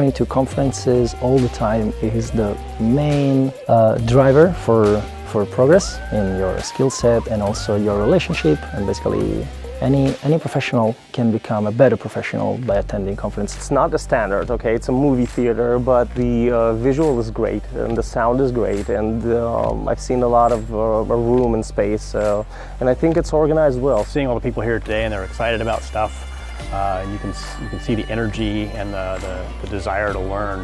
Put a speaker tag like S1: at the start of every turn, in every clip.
S1: going to conferences all the time is the main driver for progress in your skill set and also your relationship, and basically any professional can become a better professional by attending conferences.
S2: It's not the standard, okay? It's a movie theater, but the visual is great and the sound is great, and I've seen a lot of room and space, and I think it's organized well.
S3: Seeing all the people here today and they're excited about stuff, you can see the energy and the desire to learn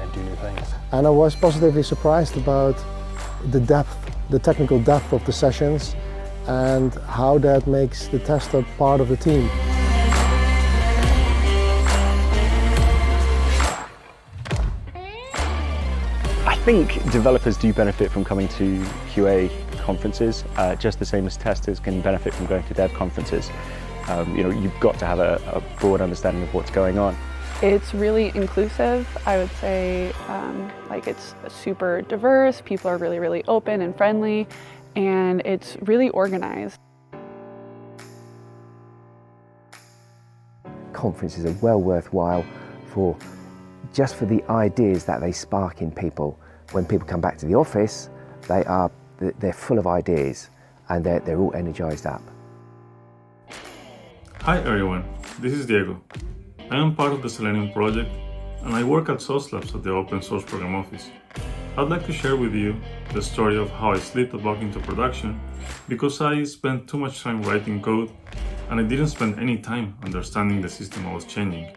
S3: and do new things.
S4: And I was positively surprised about the depth, the technical depth of the sessions, and how that makes the tester part of the team.
S5: I think developers do benefit from coming to QA conferences, just the same as testers can benefit from going to dev conferences. You've got to have a broad understanding of what's going on.
S6: It's really inclusive. I would say it's super diverse. People are really, really open and friendly, and it's really organized.
S7: Conferences are well worthwhile just for the ideas that they spark in people. When people come back to the office, they're full of ideas and they're all energized up.
S8: Hi everyone, this is Diego. I am part of the Selenium Project and I work at Sauce Labs at the Open Source Program Office. I'd like to share with you the story of how I slipped a bug into production because I spent too much time writing code and I didn't spend any time understanding the system I was changing.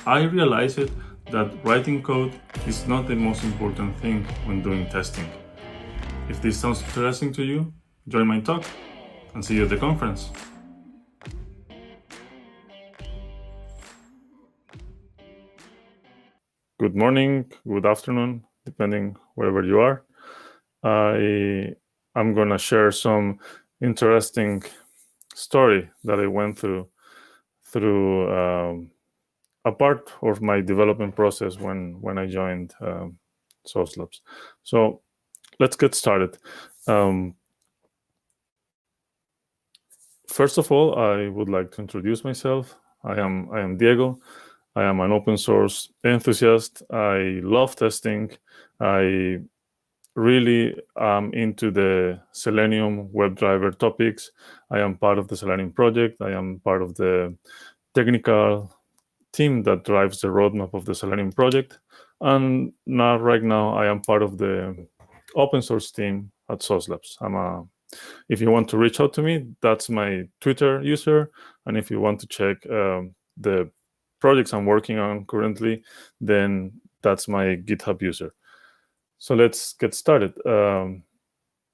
S8: I realized that writing code is not the most important thing when doing testing. If this sounds interesting to you, join my talk and see you at the conference. Good morning, good afternoon, depending wherever you are. I'm going to share some interesting story that I went through a part of my development process when I joined Sauce Labs. So let's get started. First of all, I would like to introduce myself. I am Diego. I am an open source enthusiast. I love testing. I really am into the Selenium WebDriver topics. I am part of the Selenium project. I am part of the technical team that drives the roadmap of the Selenium project. And right now, I am part of the open source team at Sauce Labs. If you want to reach out to me, that's my Twitter user. And if you want to check the projects I'm working on currently, then that's my GitHub user. So let's get started.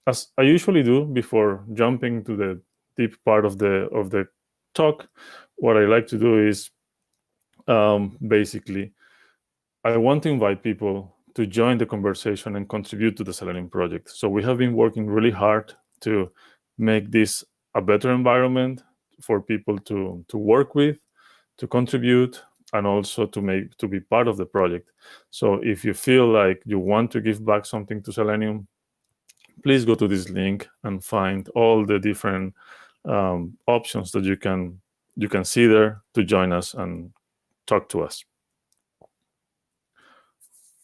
S8: As I usually do before jumping to the deep part of the talk, what I like to do is basically, I want to invite people to join the conversation and contribute to the Selenium project. So we have been working really hard to make this a better environment for people to work with, to contribute, and also to be part of the project. So if you feel like you want to give back something to Selenium, please go to this link and find all the different options that you can see there to join us and talk to us.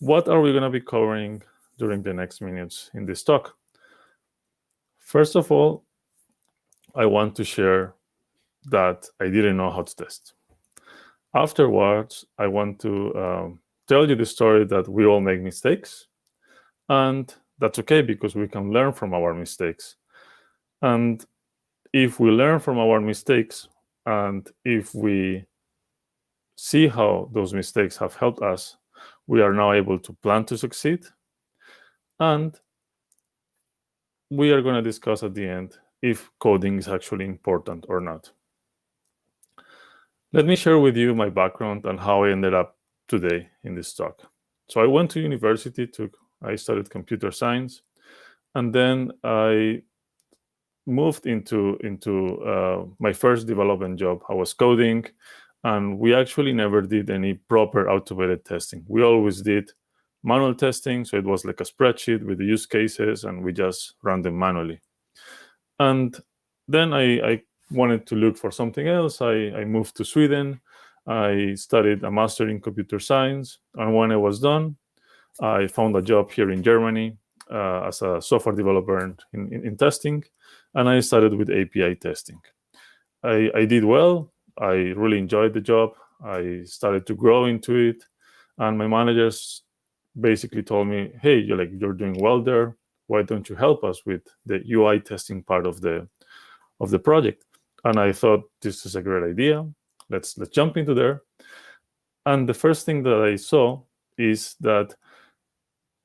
S8: What are we going to be covering during the next minutes in this talk? First of all, I want to share that I didn't know how to test. Afterwards, I want to tell you the story that we all make mistakes, and that's okay because we can learn from our mistakes. And if we learn from our mistakes, and if we see how those mistakes have helped us, we are now able to plan to succeed. And we are going to discuss at the end if coding is actually important or not. Let me share with you my background and how I ended up today in this talk. So I went to university, I studied computer science, and then I moved into my first development job. I was coding, and we actually never did any proper automated testing. We always did manual testing, so it was like a spreadsheet with the use cases, and we just ran them manually. And then I wanted to look for something else. I moved to Sweden, I studied a master in computer science, and when I was done, I found a job here in Germany as a software developer in testing, and I started with API testing. I did well. I really enjoyed the job. I started to grow into it, and my managers basically told me, "Hey, you're doing well there. Why don't you help us with the UI testing part of the project?" And I thought, this is a great idea. Let's jump into there. And the first thing that I saw is that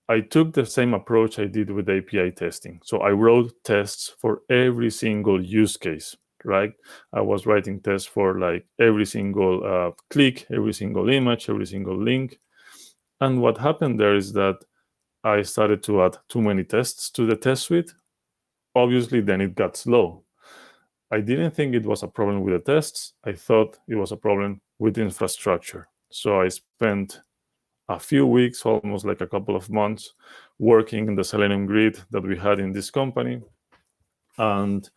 S8: I took the same approach I did with API testing. So I wrote tests for every single use case, right? I was writing tests for like every single click, every single image, every single link. And what happened there is that I started to add too many tests to the test suite. Obviously, then it got slow. I didn't think it was a problem with the tests. I thought it was a problem with the infrastructure. So I spent a few weeks, almost like a couple of months, working in the Selenium grid that we had in this company. And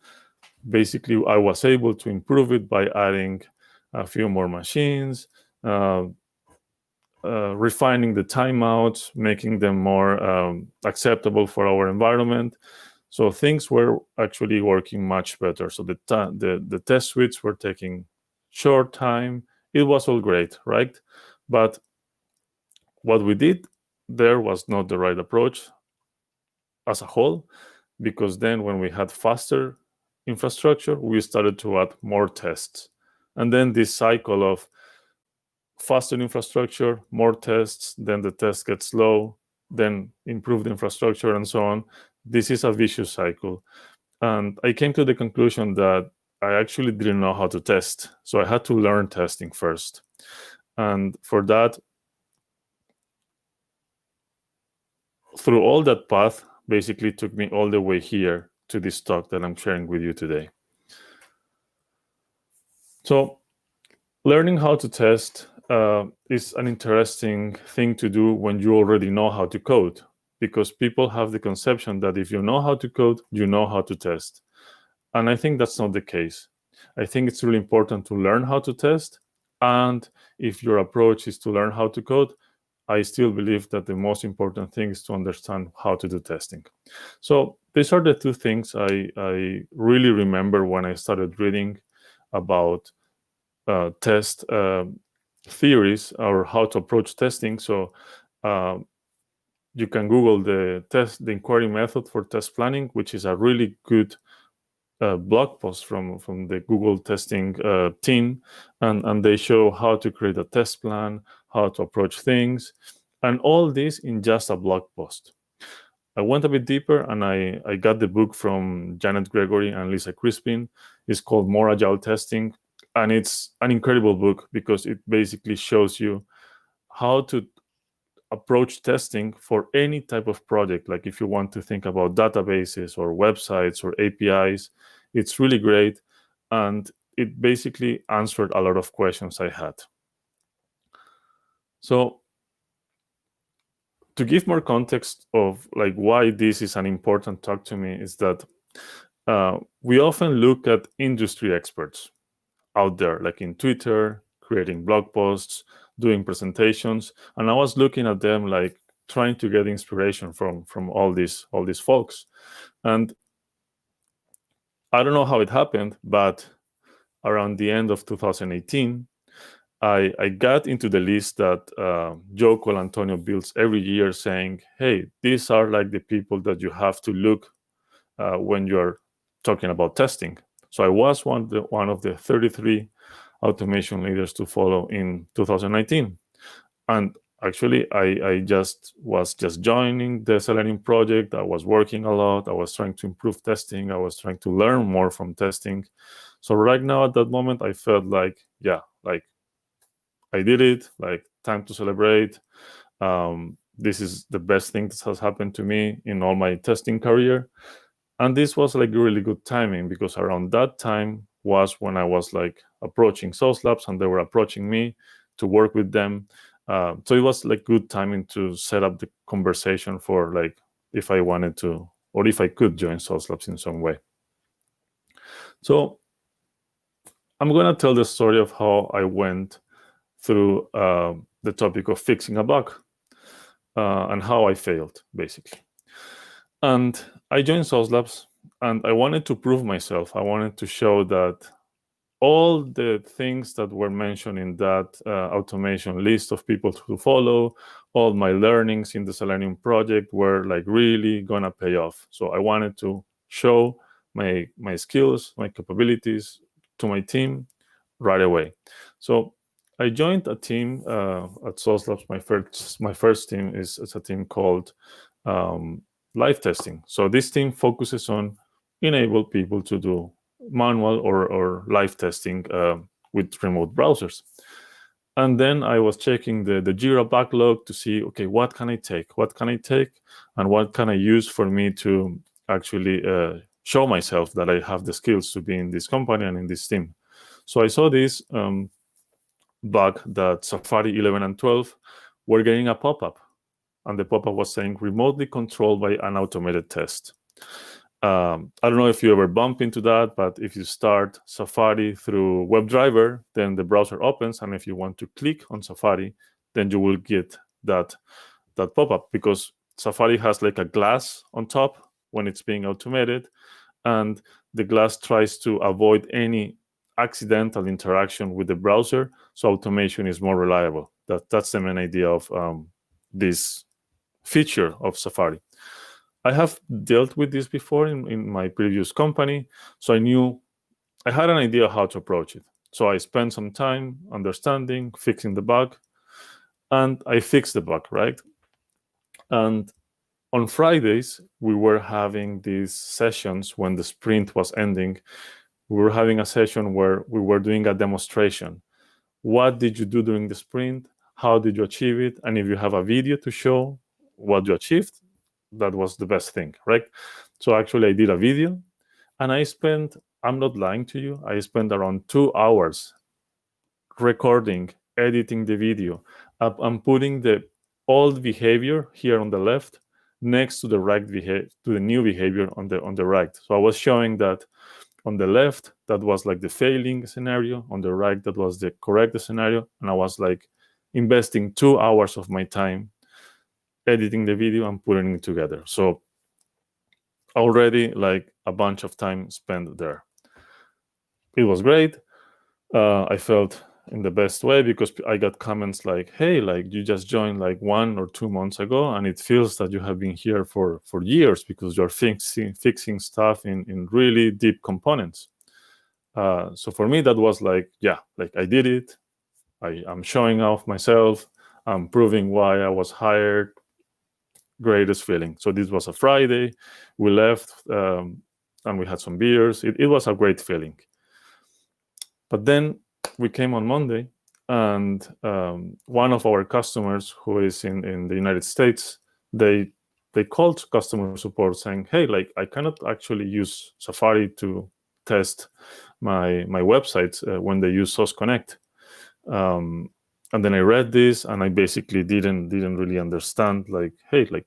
S8: basically, I was able to improve it by adding a few more machines, refining the timeouts, making them more acceptable for our environment. So things were actually working much better. So the test suites were taking short time. It was all great, right? But what we did there was not the right approach as a whole, because then when we had faster infrastructure, we started to add more tests. And then this cycle of faster infrastructure, more tests, then the test gets slow, then improved infrastructure, and so on. This is a vicious cycle. And I came to the conclusion that I actually didn't know how to test. So I had to learn testing first. And for that, through all that path, basically took me all the way here to this talk that I'm sharing with you today. So learning how to test is an interesting thing to do when you already know how to code, because people have the conception that if you know how to code, you know how to test. And I think that's not the case. I think it's really important to learn how to test. And if your approach is to learn how to code, I still believe that the most important thing is to understand how to do testing. So these are the two things I really remember when I started reading about test theories or how to approach testing. So you can Google the inquiry method for test planning, which is a really good blog post from the Google testing team, and they show how to create a test plan, how to approach things, and all this in just a blog post. I went a bit deeper, and I got the book from Janet Gregory and Lisa Crispin. It's called More Agile Testing, and it's an incredible book because it basically shows you how to approach testing for any type of project. Like if you want to think about databases or websites or APIs, it's really great. And it basically answered a lot of questions I had. So to give more context of like why this is an important talk to me is that we often look at industry experts out there, like in Twitter, creating blog posts, doing presentations, and I was looking at them like trying to get inspiration from all these folks. And I don't know how it happened, but around the end of 2018, I got into the list that Joe Colantonio builds every year, saying, "Hey, these are like the people that you have to look when you're talking about testing." So I was one of the 33 automation leaders to follow in 2019. And actually, I was just joining the Selenium project. I was working a lot. I was trying to improve testing. I was trying to learn more from testing. So right now, at that moment, I felt like, yeah, like I did it, like time to celebrate. This is the best thing that has happened to me in all my testing career. And this was like really good timing, because around that time was when I was like approaching Sauce Labs and they were approaching me to work with them. So it was like good timing to set up the conversation for like if I wanted to or if I could join Sauce Labs in some way. So I'm going to tell the story of how I went through the topic of fixing a bug and how I failed, basically. And I joined Sauce Labs, and I wanted to prove myself. I wanted to show that all the things that were mentioned in that automation list of people to follow, all my learnings in the Selenium project were like really gonna pay off. So I wanted to show my skills, my capabilities to my team right away. So I joined a team at Sauce Labs. My first team is a team called live testing. So this team focuses on enable people to do manual or live testing with remote browsers. And then I was checking the Jira backlog to see, okay, what can I take? What can I take? And what can I use for me to actually show myself that I have the skills to be in this company and in this team? So I saw this bug that Safari 11 and 12 were getting a pop-up. And the pop-up was saying remotely controlled by an automated test. I don't know if you ever bump into that, but if you start Safari through WebDriver, then the browser opens, and if you want to click on Safari, then you will get that pop-up, because Safari has like a glass on top when it's being automated, and the glass tries to avoid any accidental interaction with the browser, so automation is more reliable. That's the main idea of this feature of Safari. I have dealt with this before in my previous company, so I had an idea how to approach it. So I spent some time understanding, fixing the bug, and I fixed the bug, right? And on Fridays, we were having these sessions when the sprint was ending. We were having a session where we were doing a demonstration. What did you do during the sprint? How did you achieve it? And if you have a video to show what you achieved, that was the best thing, right? So actually I did a video, and I'm not lying to you, I spent around 2 hours recording, editing the video. I'm putting the old behavior here on the left next to the right behavior, to the new behavior on the right. So I was showing that on the left, that was like the failing scenario, on the right, that was the correct scenario, and I was like investing 2 hours of my time editing the video and putting it together. So already like a bunch of time spent there. It was great. I felt in the best way, because I got comments like, hey, like you just joined like 1 or 2 months ago, and it feels that you have been here for years, because you're fixing stuff in really deep components. So for me, that was like, yeah, like I did it. I'm showing off myself. I'm proving why I was hired. Greatest feeling. So this was a Friday. We left and we had some beers. It was a great feeling. But then we came on Monday, and one of our customers who is in the United States, they called customer support saying, hey, like I cannot actually use Safari to test my websites when they use Source Connect. And then I read this, and I basically didn't really understand, like, hey, like,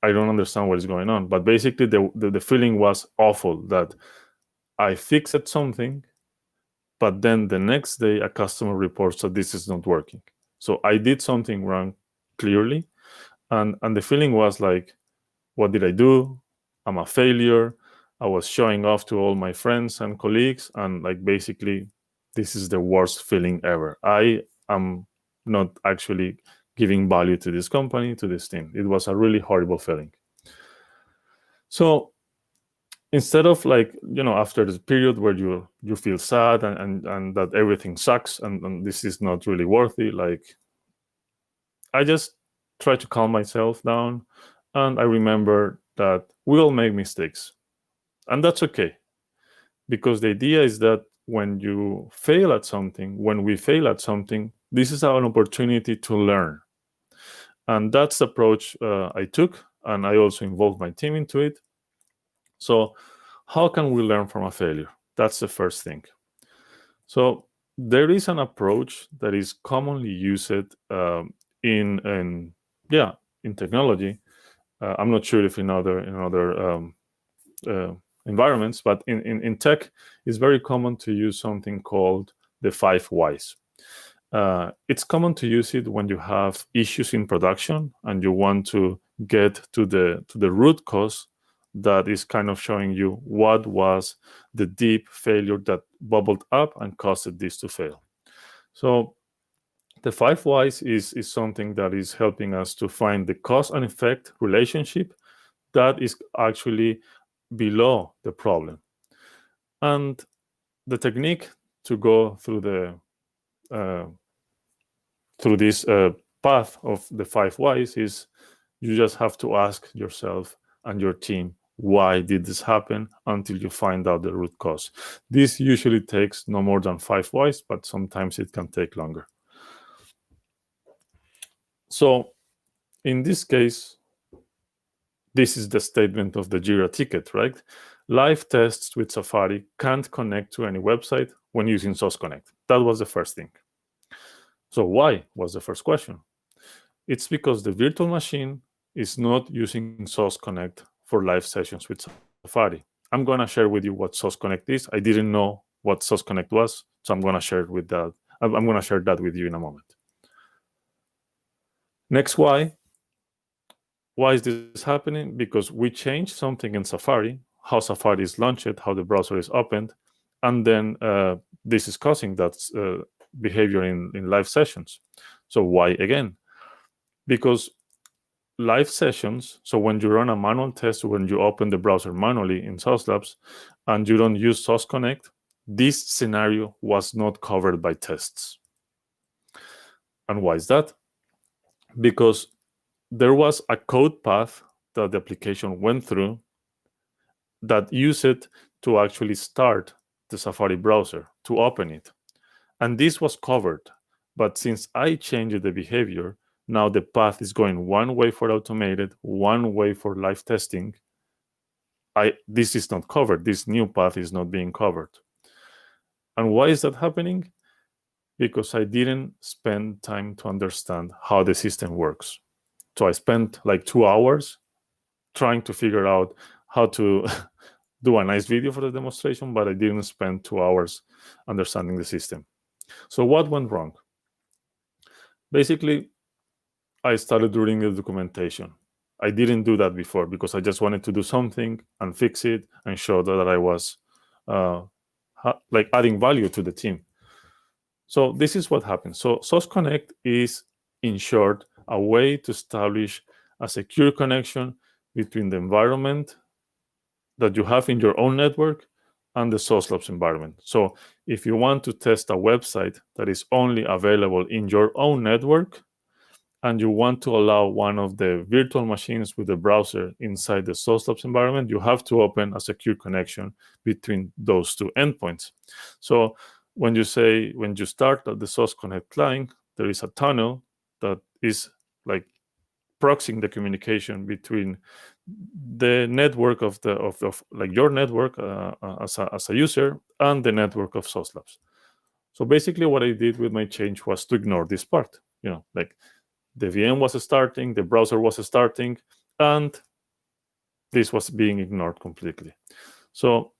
S8: I don't understand what is going on. But basically, the feeling was awful, that I fixed something, but then the next day, a customer reports that this is not working. So I did something wrong, clearly. And the feeling was like, what did I do? I'm a failure. I was showing off to all my friends and colleagues, and like basically, this is the worst feeling ever. I am not actually giving value to this company, to this team. It was a really horrible feeling. So instead of like, after this period where you feel sad and that everything sucks and this is not really worthy, like I just try to calm myself down, and I remember that we all make mistakes, and that's okay, because the idea is that when we fail at something, this is an opportunity to learn. And that's the approach I took, and I also involved my team into it. So how can we learn from a failure? That's the first thing. So there is an approach that is commonly used in technology. I'm not sure if in other environments, but in tech, it's very common to use something called the 5 whys. It's common to use it when you have issues in production and you want to get to the root cause that is kind of showing you what was the deep failure that bubbled up and caused this to fail. So the 5 whys is something that is helping us to find the cause and effect relationship that is actually below the problem. And the technique to go through this path of the 5 whys is you just have to ask yourself and your team, why did this happen, until you find out the root cause. This usually takes no more than 5 whys, but sometimes it can take longer. So in this case, this is the statement of the Jira ticket, right? Live tests with Safari can't connect to any website when using Source Connect. That was the first thing. So why was the first question? It's because the virtual machine is not using Source Connect for live sessions with Safari. I'm going to share with you what Source Connect is. I didn't know what Source Connect was, so I'm going to share with that. I'm going to share that with you in a moment. Next, why? Why is this happening? Because we changed something in Safari, how Safari is launched, how the browser is opened, and then this is causing that behavior in live sessions. So why again? Because live sessions, so when you run a manual test, when you open the browser manually in Sauce Labs, and you don't use Source Connect, this scenario was not covered by tests. And why is that? Because there was a code path that the application went through that used it to actually start the Safari browser, to open it. And this was covered. But since I changed the behavior, now the path is going one way for automated, one way for live testing. This is not covered. This new path is not being covered. And why is that happening? Because I didn't spend time to understand how the system works. So I spent like 2 hours trying to figure out how to do a nice video for the demonstration, but I didn't spend 2 hours understanding the system. So what went wrong? Basically, I started reading the documentation. I didn't do that before because I just wanted to do something and fix it and show that I was like adding value to the team. So this is what happens. So Source Connect is, in short, a way to establish a secure connection between the environment that you have in your own network and the Sauce Labs environment. So if you want to test a website that is only available in your own network, and you want to allow one of the virtual machines with the browser inside the Sauce Labs environment, you have to open a secure connection between those two endpoints. So when you start the Source Connect client, there is a tunnel that is like proxying the communication between the network of like your network as a user and the network of Sauce Labs. So basically what I did with my change was to ignore this part. Like the VM was starting, the browser was starting, and this was being ignored completely. So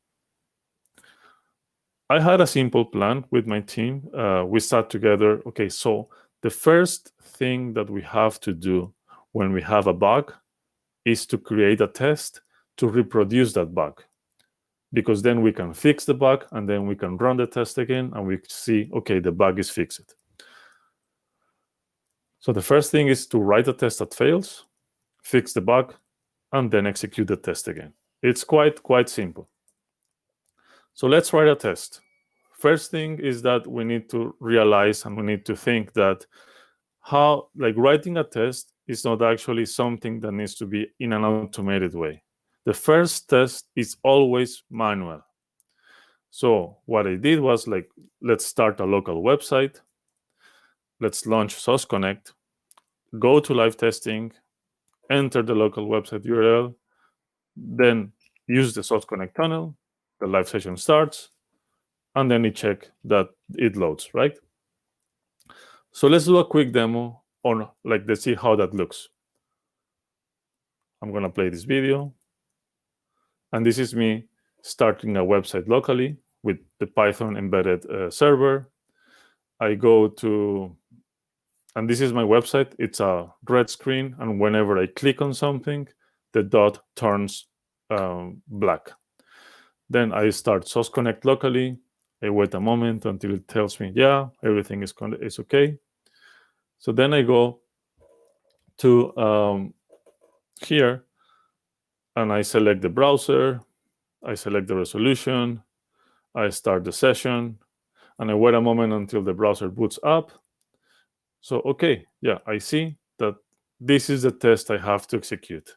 S8: I had a simple plan with my team. We sat together. Okay, so the first thing that we have to do when we have a bug is to create a test to reproduce that bug. Because then we can fix the bug, and then we can run the test again, and we see, okay, the bug is fixed. So the first thing is to write a test that fails, fix the bug, and then execute the test again. It's quite simple. So let's write a test. First thing is that we need to realize and we need to think that writing a test is not actually something that needs to be in an automated way. The first test is always manual. So what I did was let's start a local website. Let's launch Source Connect, go to live testing, enter the local website URL, then use the Source Connect tunnel, the live session starts, and then you check that it loads, right? So let's do a quick demo on let's see how that looks. I'm gonna play this video. And this is me starting a website locally with the Python embedded server. I go to, and this is my website. It's a red screen, and whenever I click on something, the dot turns black. Then I start Source Connect locally. I wait a moment until it tells me, yeah, everything is okay. So then I go to here, and I select the browser. I select the resolution. I start the session, and I wait a moment until the browser boots up. So, okay, yeah, I see that this is the test I have to execute.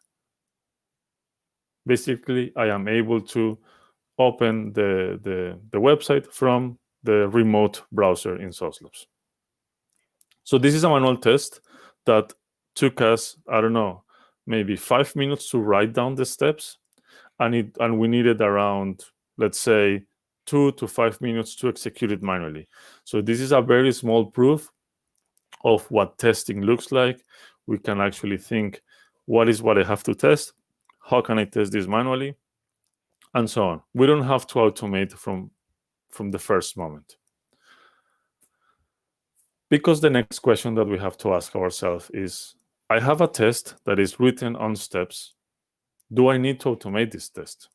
S8: Basically, I am able to open the website from the remote browser in Sauce Labs. So this is a manual test that took us, I don't know, maybe 5 minutes to write down the steps, and we needed around, let's say, 2 to 5 minutes to execute it manually. So this is a very small proof of what testing looks like. We can actually think, what is what I have to test? How can I test this manually? And so on. We don't have to automate from the first moment. Because the next question that we have to ask ourselves is, I have a test that is written on steps. Do I need to automate this test?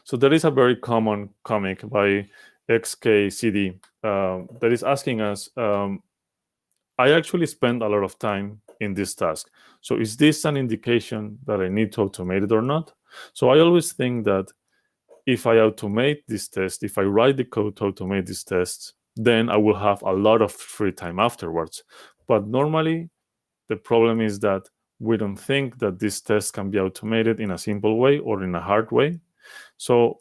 S8: So there is a very common comic by XKCD that is asking us, I actually spend a lot of time in this task. So is this an indication that I need to automate it or not? So I always think that if I automate this test, if I write the code to automate these tests, then I will have a lot of free time afterwards. But normally, the problem is that we don't think that this test can be automated in a simple way or in a hard way. So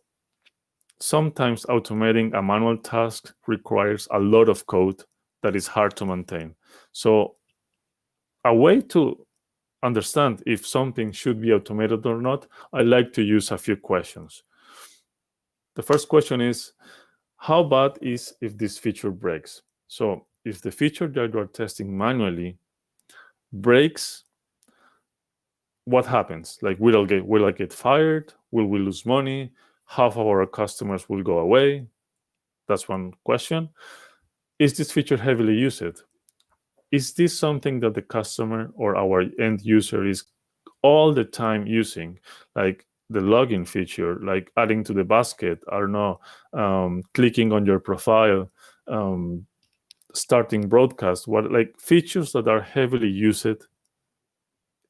S8: sometimes automating a manual task requires a lot of code that is hard to maintain. So a way to understand if something should be automated or not, I like to use a few questions. The first question is, how bad is if this feature breaks? So if the feature that you're testing manually breaks, what happens? Like, will I get fired? Will we lose money? Half of our customers will go away? That's one question. Is this feature heavily used? Is this something that the customer or our end user is all the time using? Like the login feature, like adding to the basket, I don't know, clicking on your profile, starting broadcast, like features that are heavily used.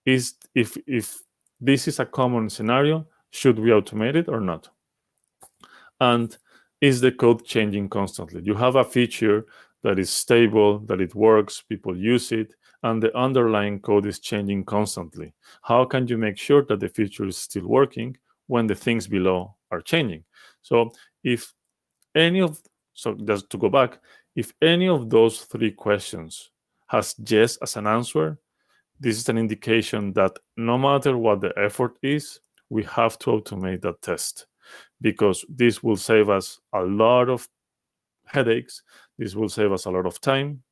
S8: Is if this is a common scenario, should we automate it or not? And is the code changing constantly? You have a feature that is stable, that it works, people use it, and the underlying code is changing constantly. How can you make sure that the feature is still working when the things below are changing? So just to go back, if any of those three questions has yes as an answer, this is an indication that no matter what the effort is, we have to automate that test, because this will save us a lot of headaches, this will save us a lot of time,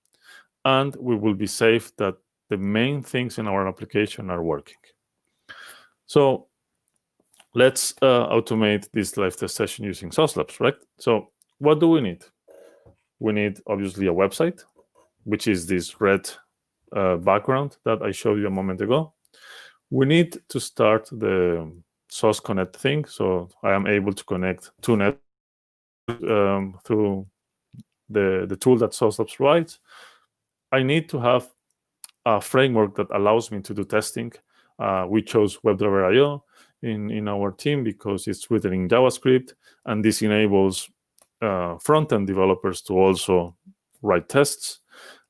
S8: and we will be safe that the main things in our application are working. So let's automate this live test session using Sauce Labs, right? So what do we need? We need, obviously, a website, which is this red background that I showed you a moment ago. We need to start the Source Connect thing, so I am able to connect two networks through the tool that Sauce Labs provides. I need to have a framework that allows me to do testing. We chose WebDriver.io in our team because it's written in JavaScript, and this enables front-end developers to also write tests,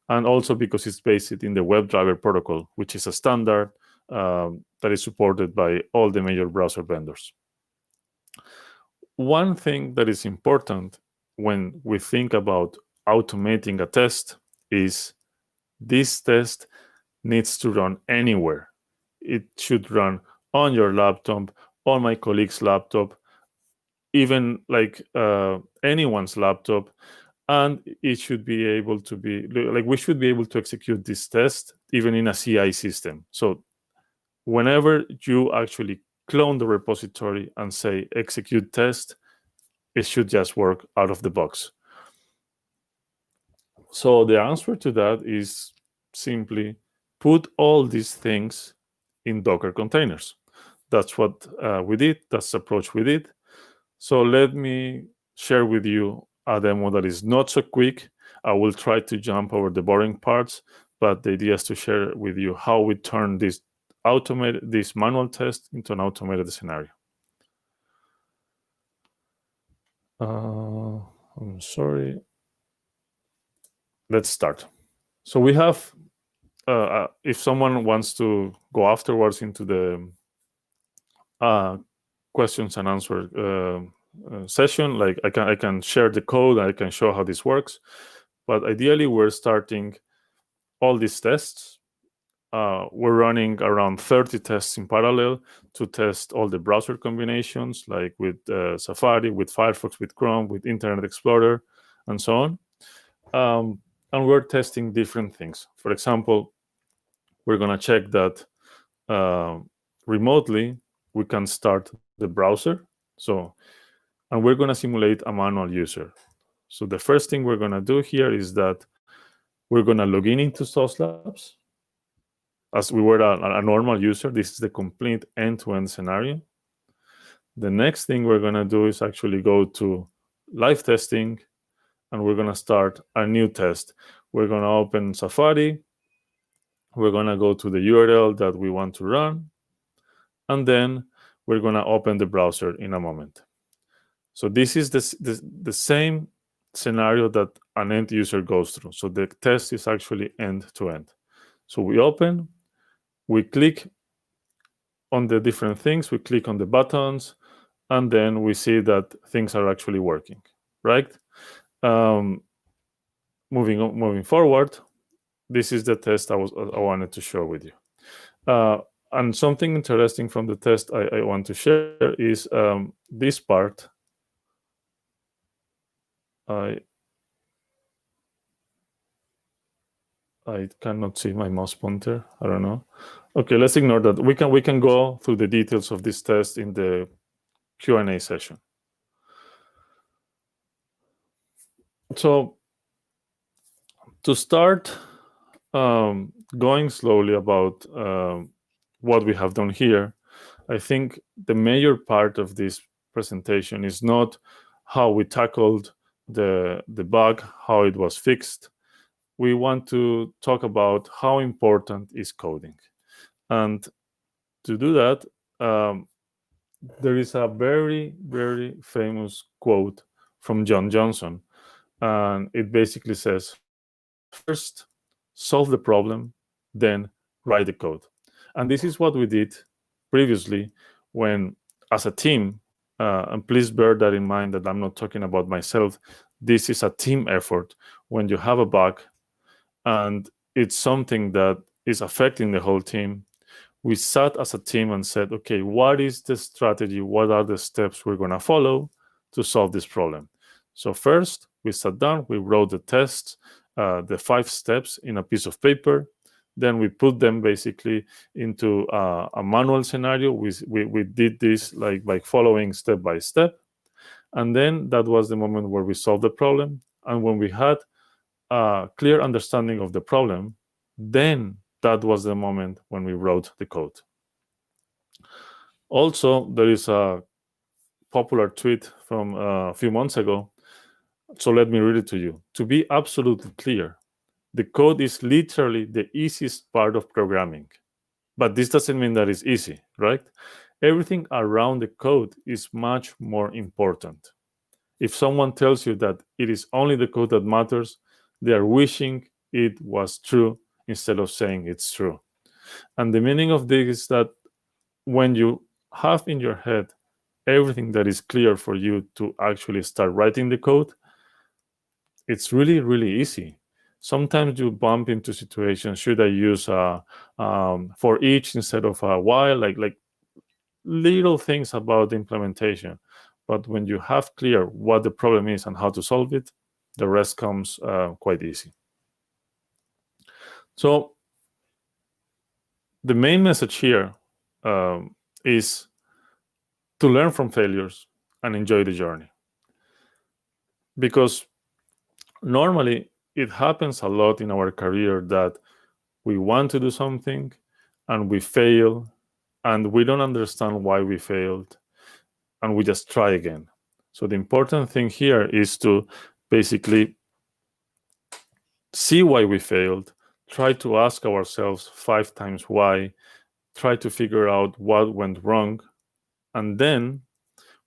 S8: and also because it's based in the WebDriver protocol, which is a standard that is supported by all the major browser vendors. One thing that is important when we think about automating a test is this test needs to run anywhere. It should run on your laptop, on my colleague's laptop, even like anyone's laptop, and it should be able to be, like, we should be able to execute this test even in a CI system. So whenever you actually clone the repository and say execute test, it should just work out of the box. So the answer to that is simply put all these things in Docker containers. That's what we did. That's the approach we did. So let me share with you a demo that is not so quick. I will try to jump over the boring parts, but the idea is to share with you how we turn this manual test into an automated scenario. I'm sorry. Let's start. So we have, if someone wants to go afterwards into the questions and answer session, like I can share the code, I can show how this works. But ideally, we're starting all these tests. We're running around 30 tests in parallel to test all the browser combinations, like with Safari, with Firefox, with Chrome, with Internet Explorer, and so on. And we're testing different things. For example, we're going to check that remotely we can start the browser. And we're going to simulate a manual user. So the first thing we're going to do here is that we're going to log in into Sauce Labs as we were a normal user. This is the complete end-to-end scenario. The next thing we're going to do is actually go to live testing, and we're going to start a new test. We're going to open Safari. We're going to go to the URL that we want to run, and then we're going to open the browser in a moment. So this is the same scenario that an end user goes through. So the test is actually end-to-end. So we open, we click on the different things, we click on the buttons, and then we see that things are actually working, right? Moving forward, this is the test I wanted to share with you. And something interesting from the test I want to share is this part. I cannot see my mouse pointer. I don't know. Okay, let's ignore that. We can go through the details of this test in the Q&A session. So to start going slowly about what we have done here, I think the major part of this presentation is not how we tackled the bug, how it was fixed. We want to talk about how important is coding. And to do that, there is a very, very famous quote from John Johnson. And it basically says, first, solve the problem, then write the code. And this is what we did previously when, as a team, and please bear that in mind that I'm not talking about myself, this is a team effort. When you have a bug and it's something that is affecting the whole team, we sat as a team and said, okay, what is the strategy? What are the steps we're going to follow to solve this problem? So first, we sat down, we wrote the tests, the 5 steps in a piece of paper. Then we put them basically into a manual scenario. We did this like by following step by step. And then that was the moment where we solved the problem. And when we had a clear understanding of the problem, then that was the moment when we wrote the code. Also, there is a popular tweet from a few months ago. So let me read it to you. To be absolutely clear, the code is literally the easiest part of programming. But this doesn't mean that it's easy, right? Everything around the code is much more important. If someone tells you that it is only the code that matters, they are wishing it was true instead of saying it's true. And the meaning of this is that when you have in your head everything that is clear for you to actually start writing the code, it's really, really easy. Sometimes you bump into situations, should I use for each instead of a while, like little things about the implementation. But when you have clear what the problem is and how to solve it, the rest comes quite easy. So the main message here is to learn from failures and enjoy the journey. Because normally, it happens a lot in our career that we want to do something and we fail, and we don't understand why we failed, and we just try again. So the important thing here is to basically see why we failed, try to ask ourselves 5 times why, try to figure out what went wrong, and then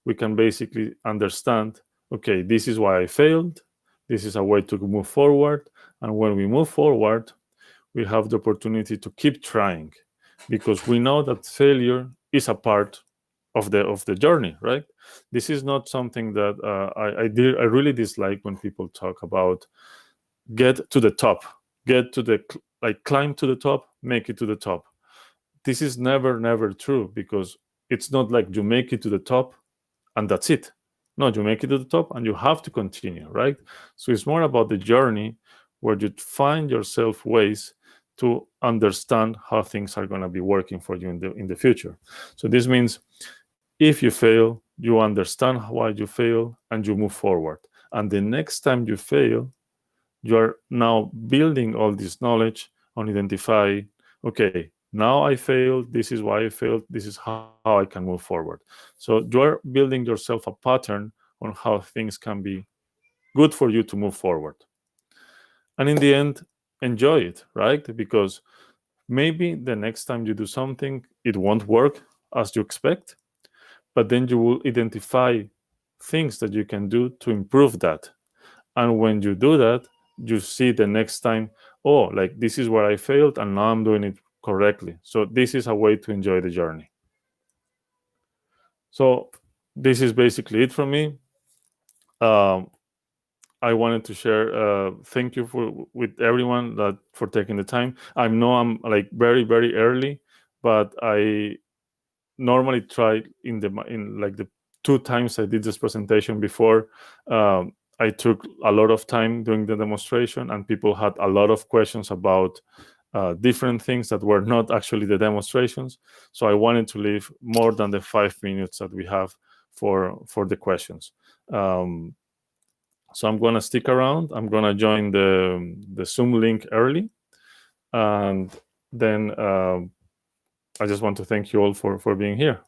S8: we can basically understand, okay, this is why I failed, this is a way to move forward, and when we move forward, we have the opportunity to keep trying, because we know that failure is a part of the journey, right? This is not something that I really dislike when people talk about get to the top, get to the like climb to the top, make it to the top. This is never true, because it's not like you make it to the top and that's it. No, you make it to the top and you have to continue, right? So it's more about the journey where you find yourself ways to understand how things are going to be working for you in the future. So this means if you fail, you understand why you fail and you move forward. And the next time you fail, you are now building all this knowledge on identify, okay, now I failed, this is why I failed, this is how I can move forward. So you are building yourself a pattern on how things can be good for you to move forward. And in the end, enjoy it, right? Because maybe the next time you do something, it won't work as you expect, but then you will identify things that you can do to improve that. And when you do that, you see the next time, oh, like this is where I failed and now I'm doing it correctly. So this is a way to enjoy the journey. So this is basically it from me. I wanted to share, thank you with everyone that for taking the time. I know I'm like very early, but I normally try in like the 2 times I did this presentation before, I took a lot of time doing the demonstration, and people had a lot of questions about different things that were not actually the demonstrations. So I wanted to leave more than the 5 minutes that we have for the questions. So I'm going to stick around. I'm going to join the Zoom link early, and then I just want to thank you all for being here.